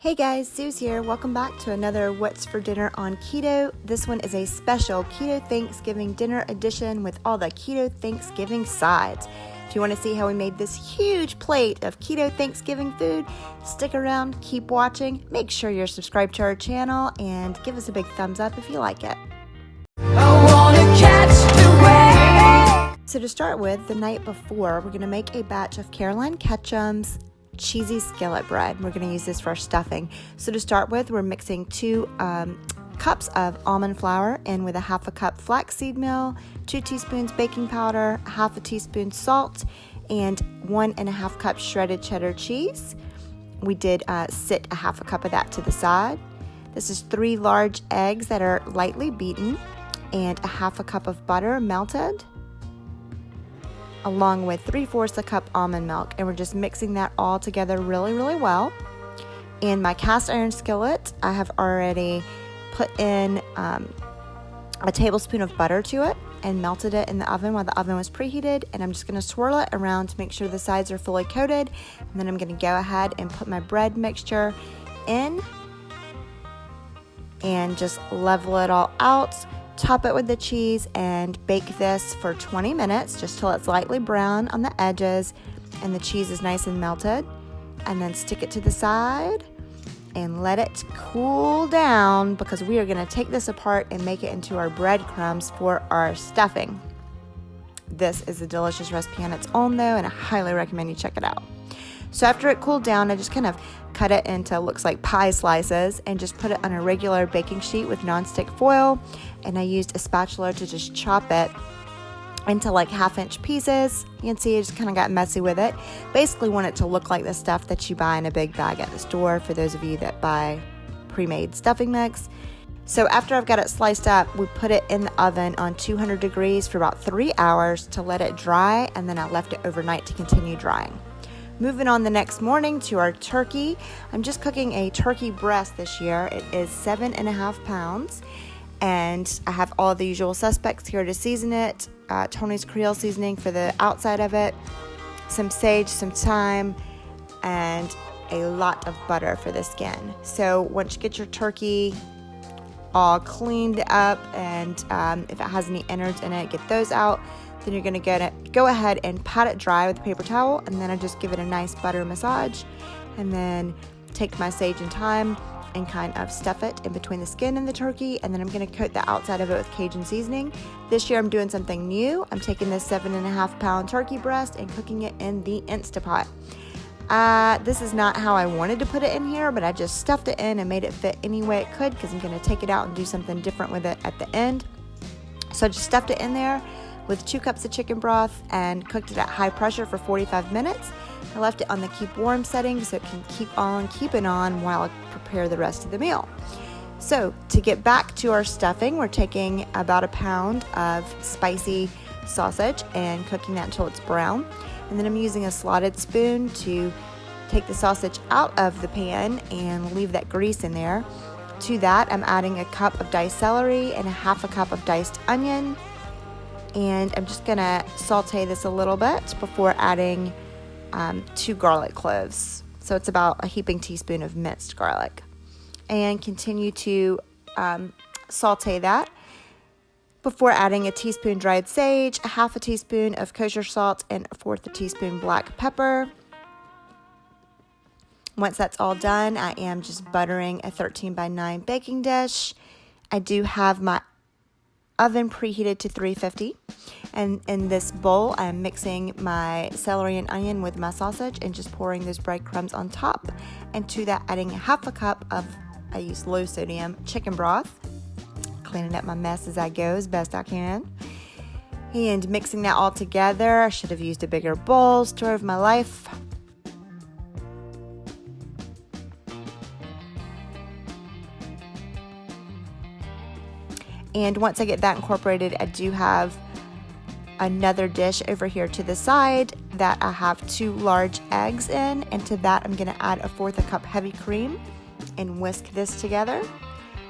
Hey guys, Sue's here. Welcome back to another What's for Dinner on Keto. This one is a special Keto Thanksgiving Dinner edition with all the Keto Thanksgiving sides. If you want to see how we made this huge plate of Keto Thanksgiving food, stick around, keep watching, make sure you're subscribed to our channel, and give us a big thumbs up if you like it. I wanna catch the wave. So to start with, the night before, we're going to make a batch of Carolyn Ketchum's cheesy skillet bread. We're going to use this for our stuffing. So to start with, we're mixing 2 cups of almond flour in with a half a cup flaxseed meal, 2 teaspoons baking powder, half a teaspoon salt, and 1.5 cups shredded cheddar cheese. We did sit a half a cup of that to the side. This is 3 large eggs that are lightly beaten and a half a cup of butter melted, along with 3/4 a cup almond milk, and we're just mixing that all together really well. In my cast iron skillet, I have already put in a tablespoon of butter to it and melted it in the oven while the oven was preheated, and I'm just going to swirl it around to make sure the sides are fully coated, and then I'm going to go ahead and put my bread mixture in and just level it all out. Top it with the cheese and bake this for 20 minutes just till it's lightly brown on the edges and the cheese is nice and melted. And then stick it to the side and let it cool down, because we are going to take this apart and make it into our breadcrumbs for our stuffing. This is a delicious recipe on its own though, and I highly recommend you check it out. So after it cooled down, I just kind of cut it into looks like pie slices and just put it on a regular baking sheet with nonstick foil. And I used a spatula to just chop it into like 1/2-inch pieces. You can see I just kind of got messy with it. Basically want it to look like the stuff that you buy in a big bag at the store, for those of you that buy pre-made stuffing mix. So after I've got it sliced up, we put it in the oven on 200 degrees for about 3 hours to let it dry, and then I left it overnight to continue drying. Moving on the next morning to our turkey. I'm just cooking a turkey breast this year. It is 7.5 pounds. And I have all the usual suspects here to season it. Tony's Creole seasoning for the outside of it. Some sage, some thyme, and a lot of butter for the skin. So once you get your turkey all cleaned up, and if it has any innards in it, get those out. Then you're going to go ahead and pat it dry with a paper towel, and then I just give it a nice butter massage, and then take my sage and thyme and kind of stuff it in between the skin and the turkey, and then I'm going to coat the outside of it with Cajun seasoning. This year I'm doing something new. I'm taking this 7.5 pound turkey breast and cooking it in the Instapot. This is not how I wanted to put it in here, but I just stuffed it in and made it fit any way it could, because I'm going to take it out and do something different with it at the end. So I just stuffed it in there with 2 cups of chicken broth and cooked it at high pressure for 45 minutes. I left it on the keep warm setting so it can keep on keeping on while I prepare the rest of the meal. So to get back to our stuffing, we're taking about 1 pound of spicy sausage and cooking that until it's brown. And then I'm using a slotted spoon to take the sausage out of the pan and leave that grease in there. To that, I'm adding 1 cup of diced celery and 1/2 cup of diced onion. And I'm just going to saute this a little bit before adding 2 garlic cloves. So it's about a heaping teaspoon of minced garlic. And continue to saute that before adding 1 teaspoon dried sage, 1/2 teaspoon of kosher salt, and 1/4 teaspoon black pepper. Once that's all done, I am just buttering a 13x9 baking dish. I do have my oven preheated to 350, and in this bowl I'm mixing my celery and onion with my sausage and just pouring those breadcrumbs on top, and to that adding 1/2 cup of, I use low sodium chicken broth, cleaning up my mess as I go as best I can, and mixing that all together. I should have used a bigger bowl, story of my life. And once I get that incorporated, I do have another dish over here to the side that I have 2 large eggs in, and to that I'm going to add 1/4 cup heavy cream and whisk this together.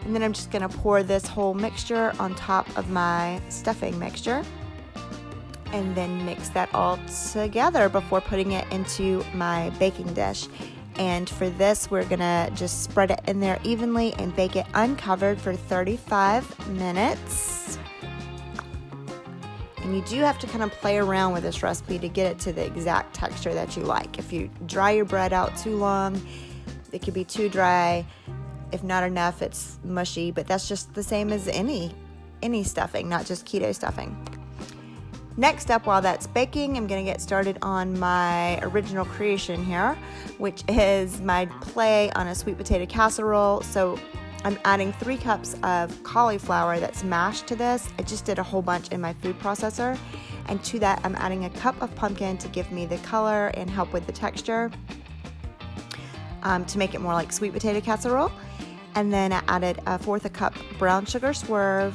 And then I'm just going to pour this whole mixture on top of my stuffing mixture, and then mix that all together before putting it into my baking dish. And for this, we're gonna just spread it in there evenly and bake it uncovered for 35 minutes. And you do have to kind of play around with this recipe to get it to the exact texture that you like. If you dry your bread out too long, it could be too dry. If not enough, it's mushy, but that's just the same as any stuffing, not just keto stuffing. Next up, while that's baking, I'm gonna get started on my original creation here, which is my play on a sweet potato casserole. So I'm adding 3 cups of cauliflower that's mashed to this. I just did a whole bunch in my food processor. And to that, I'm adding a cup of pumpkin to give me the color and help with the texture, to make it more like sweet potato casserole. And then I added 1/4 cup brown sugar swerve,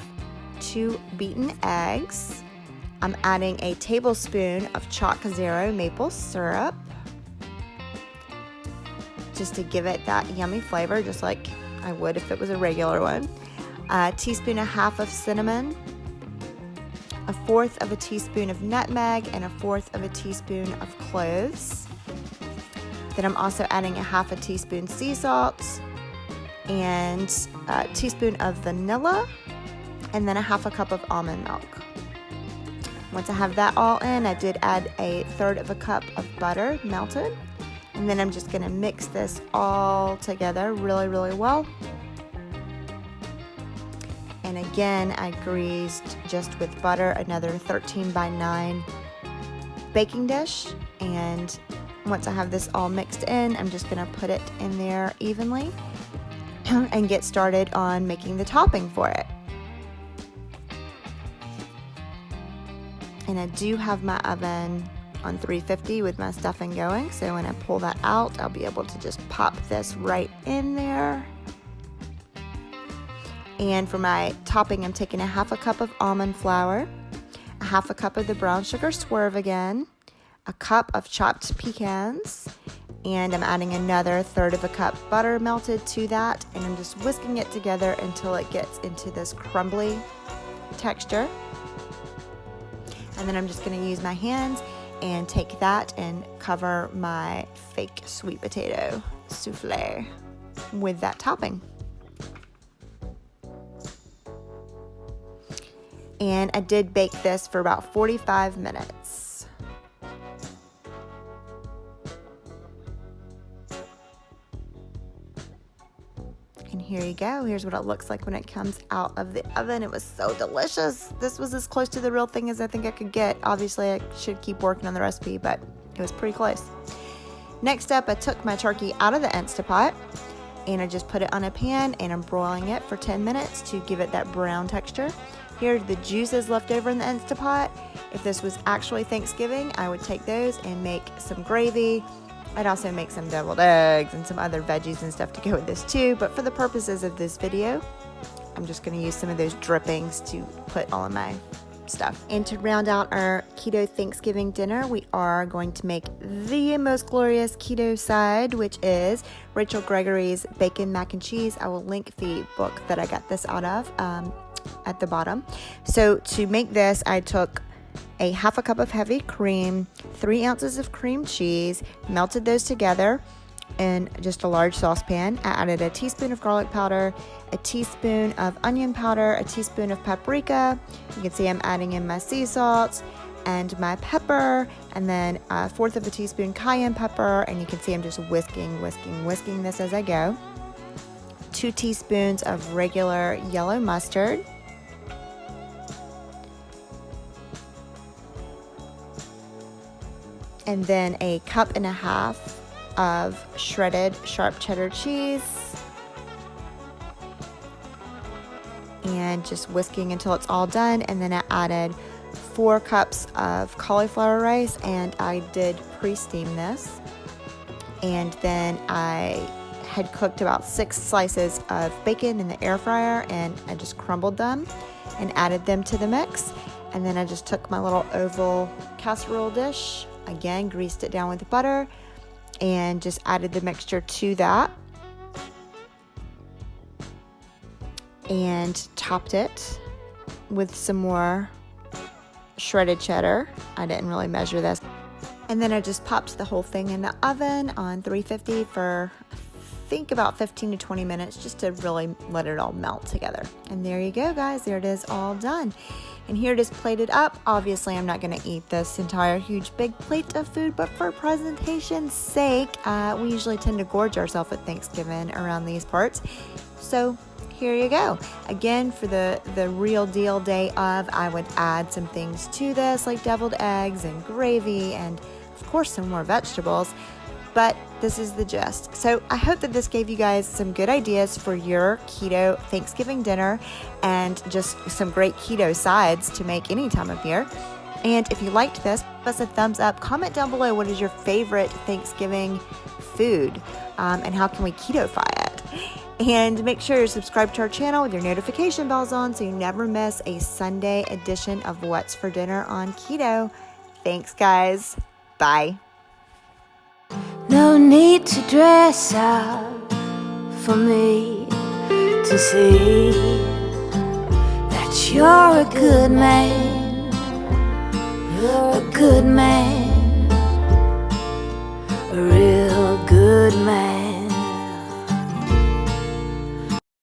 2 beaten eggs. I'm adding a tablespoon of Choc Zero maple syrup, just to give it that yummy flavor, just like I would if it was a regular one. A teaspoon and a half of cinnamon, 1/4 of a teaspoon of nutmeg, and 1/4 of a teaspoon of cloves. Then I'm also adding a 1/2 teaspoon sea salt, and a teaspoon of vanilla, and then a 1/2 cup of almond milk. Once I have that all in, I did add 1/3 cup of butter melted. And then I'm just gonna mix this all together really, really well. And again, I greased just with butter another 13x9 baking dish. And once I have this all mixed in, I'm just gonna put it in there evenly and get started on making the topping for it. And I do have my oven on 350 with my stuffing going, so when I pull that out, I'll be able to just pop this right in there. And for my topping, I'm taking a 1/2 cup of almond flour, a 1/2 cup of the brown sugar swerve again, a cup of chopped pecans, and I'm adding another 1/3 cup butter melted to that, and I'm just whisking it together until it gets into this crumbly texture. And then I'm just going to use my hands and take that and cover my fake sweet potato soufflé with that topping. And I did bake this for about 45 minutes. And here you go. Here's what it looks like when it comes out of the oven. It was so delicious. This was as close to the real thing as I think I could get. Obviously, I should keep working on the recipe, but it was pretty close. Next up, I took my turkey out of the Instapot and I just put it on a pan and I'm broiling it for 10 minutes to give it that brown texture. Here are the juices left over in the Instapot. If this was actually Thanksgiving, I would take those and make some gravy. I'd also make some deviled eggs and some other veggies and stuff to go with this too, but for the purposes of this video, I'm just going to use some of those drippings to put all of my stuff. And to round out our Keto Thanksgiving dinner, we are going to make the most glorious keto side, which is Rachel Gregory's Bacon Mac and Cheese. I will link the book that I got this out of at the bottom. So to make this, I took a 1/2 cup of heavy cream, 3 ounces of cream cheese, melted those together in just a large saucepan. I added a teaspoon of garlic powder, a teaspoon of onion powder, a teaspoon of paprika. You can see I'm adding in my sea salt and my pepper, and then 1/4 of a teaspoon cayenne pepper, and you can see I'm just whisking this as I go. 2 teaspoons of regular yellow mustard, and then a 1.5 cups of shredded sharp cheddar cheese, and just whisking until it's all done. And then I added 4 cups of cauliflower rice, and I did pre-steam this. And then I had cooked about 6 slices of bacon in the air fryer, and I just crumbled them and added them to the mix. And then I just took my little oval casserole dish, again greased it down with butter, and just added the mixture to that and topped it with some more shredded cheddar. I didn't really measure this. And then I just popped the whole thing in the oven on 350 for I think about 15 to 20 minutes just to really let it all melt together. And there you go, guys. There it is, all done. And here it is plated up. Obviously, I'm not going to eat this entire huge big plate of food, but for presentation's sake, we usually tend to gorge ourselves at Thanksgiving around these parts. So here you go. Again, for the real deal day of, I would add some things to this like deviled eggs and gravy and of course some more vegetables. But this is the gist. So I hope that this gave you guys some good ideas for your keto Thanksgiving dinner and just some great keto sides to make any time of year. And if you liked this, give us a thumbs up. Comment down below what is your favorite Thanksgiving food and how can we keto-fy it. And make sure you're subscribed to our channel with your notification bells on so you never miss a Sunday edition of What's for Dinner on Keto. Thanks, guys. Bye. No need to dress up for me to see that you're a good man. You're a good man, a real good man.